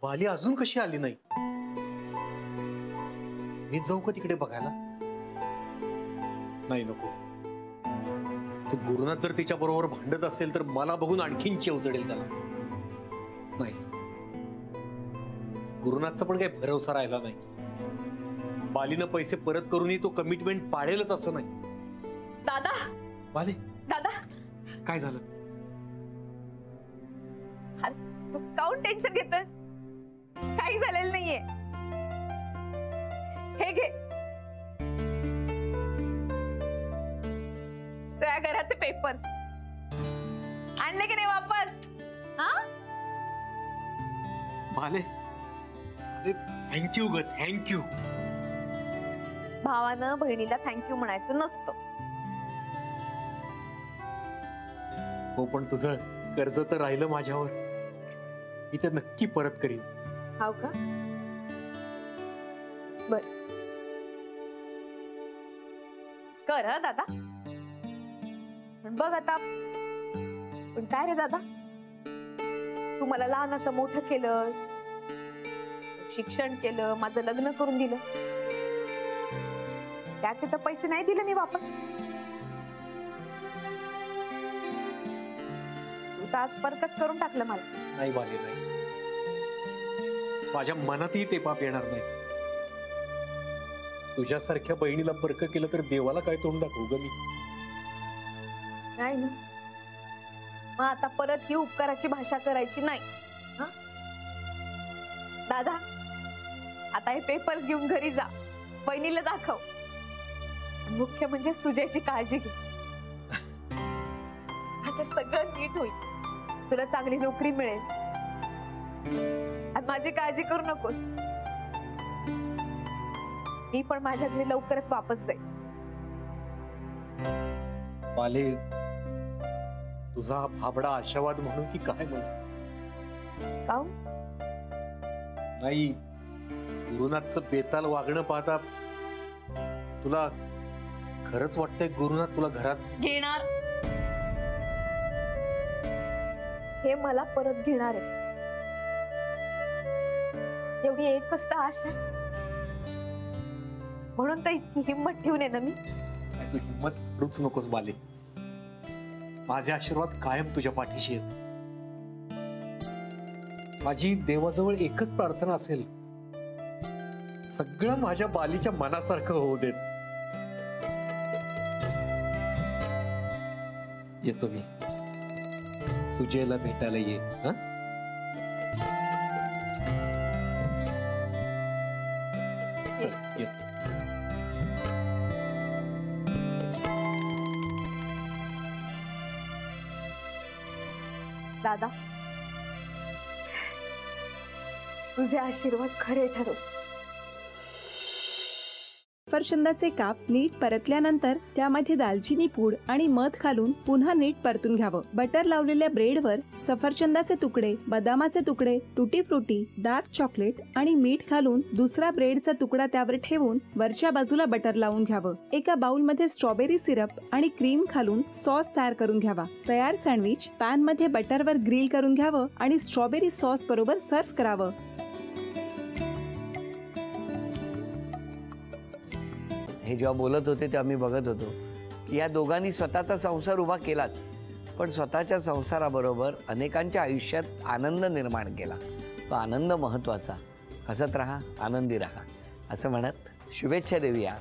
बाली अजून कशी आली नाही? मी जाऊ का तिकडे बघायला? नाही, नको. तो गुरुनाथ जर तिच्या बरोबर भांडत असेल तर मला बघून आणखीन चेव चढेल त्याला. नाही, गुरुनाथचा पण काही भरोसा राहिला नाही. बालीनं पैसे परत करूनही तो कमिटमेंट पाळेलच असं नाही. दादा, बाली, दादा, काय झालं? तू काऊन टेन्शन घेतोस? काही झालेलं नाहीये. हे घे, तुझ्या घराचे पेपर्स आणले की नाही वापस? हा बाले, अरे थँक्यू ग, थँक्यू. भावानं बहिणीला थँक्यू म्हणायचं नसतं. हो, पण तुझं कर्ज तर राहिलं माझ्यावर. मी ते नक्की परत करीन. हाव का? बर, कर हा दादा. पण बघ आता, पण काय रे दादा, तू मला लहानाचं मोठं केलंस, शिक्षण केलं, माझं लग्न करून दिलं, त्याचे तर पैसे नाही दिले मी वापस. तू तर आज परकच करून टाकलं मला. नाही बाले, नाही, माझ्या मनातही ते पाप येणार नाही. तुझ्यासारख्या बहिणीला परक केलं तर देवाला काय तोंड दाखवू ग मी? नाही ना, मग आता परत ही उपकाराची भाषा करायची नाही. दादा, आता हे पेपर्स घेऊन घरी जा, बहिणीला दाखव. मुख्य म्हणजे सुजयची काळजी घे. आता सगळं नीट होईल, तुला चांगली नोकरी मिळेल आणि माझी काळजी करू नकोस. मी पण माझ्या घरी लवकरच वापस जाईल. बाले, तुझा भाबडा आशावाद म्हणून की काय म्हणून? काऊन? नाही, गुरुनाथचं बेताल वागणं पाहता तुला खरंच वाटतंय गुरुनाथ तुला घरात घेणार? हे मला परत घेणार आहे, एवढी एकच तर आशा, म्हणून तर इतकी हिंमत ठेवून आहे ना मी. तू हिंमत करूच नकोस बाले. माझे आशीर्वाद कायम तुझ्या पाठीशी आहेत. माझी देवाजवळ एकच प्रार्थना असेल, सगळं माझ्या बालीच्या मनासारखं होऊ देत. येतो मी, सुजयला भेटायला ये. येतो. दादा, तुझे आशीर्वाद खरे ठरो. सफरचंदाचे काप नीट परतल्यानंतर त्यामध्ये दालचिनी पूड आणि मध घालून पुन्हा नीट परतून घ्यावं. बटर लावलेल्या ब्रेडवर सफरचंदाचे तुकडे, बदामाचे तुकडे, टुटी फ्रुटी, डार्क चॉकलेट आणि मीठ घालून दुसरा ब्रेडचा तुकडा त्यावर ठेवून वरच्या बाजूला बटर लावून घ्यावं. एका बाउलमध्ये स्ट्रॉबेरी सिरप आणि क्रीम घालून सॉस तयार करून घ्यावा. तयार सँडविच पॅन मध्ये बटरवर ग्रिल करून घ्यावं आणि स्ट्रॉबेरी सॉस बरोबर सर्व्ह करावं. हे जेव्हा बोलत होते तेव्हा मी बघत होतो की या दोघांनी स्वतःचा संसार उभा केलाच, पण स्वतःच्या संसाराबरोबर अनेकांच्या आयुष्यात आनंद निर्माण केला. तो आनंद महत्त्वाचा. हसत राहा, आनंदी राहा असं म्हणत शुभेच्छा देऊया.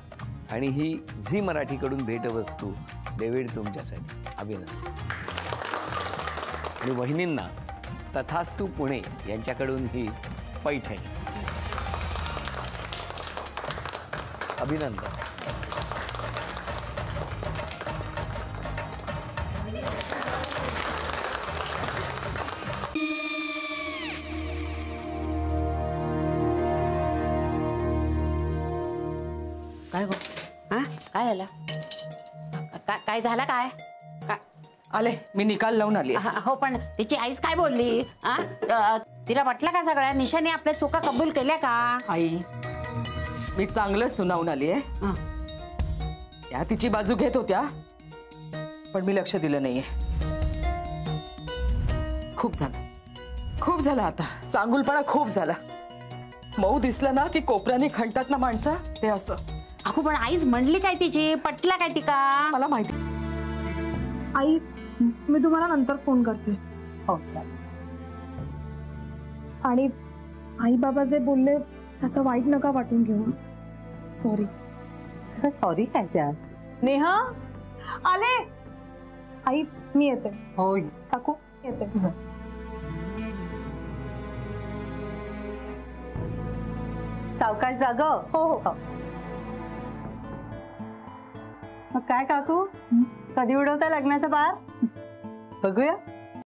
आणि ही झी मराठीकडून भेटवस्तू डेव्हिड तुमच्यासाठी. अभिनंदन. आणि वहिनींना तथास्तू पुणे यांच्याकडून ही पैठणी. अभिनंदन. काय गो? हा, काय झालं? काय झालं? काय आले, मी निकाल लावून आली. हो, पण तिची आईच काय बोलली? तिला वाटलं का सगळ्या निशाने आपल्या चुका कबूल केल्या का? आई, मी चांगलं सुनावून आली आहे. त्या तिची बाजू घेत होत्या, पण मी लक्ष दिलं नाहीये. खूप झालं, खूप झाला आता, चांगुलपणा खूप झाला. मऊ दिसलं ना की कोपऱ्याने खणतात ना माणसं, ते असं. अगो पण आईच म्हणली काय तिची, पटला काय तिका? मला माहिती. आई मी तुम्हाला नंतर फोन करते. हो आणि आई बाबा जे बोलले त्याचं वाईट नका वाटून घेऊ. सॉरी. सॉरी काय त्या? नेहा आले. आई मी येते. हो काकू येते. सावकाश जाग. हो हो. मग काय काकू, कधी उडवता लग्नाचा बार? बघूया.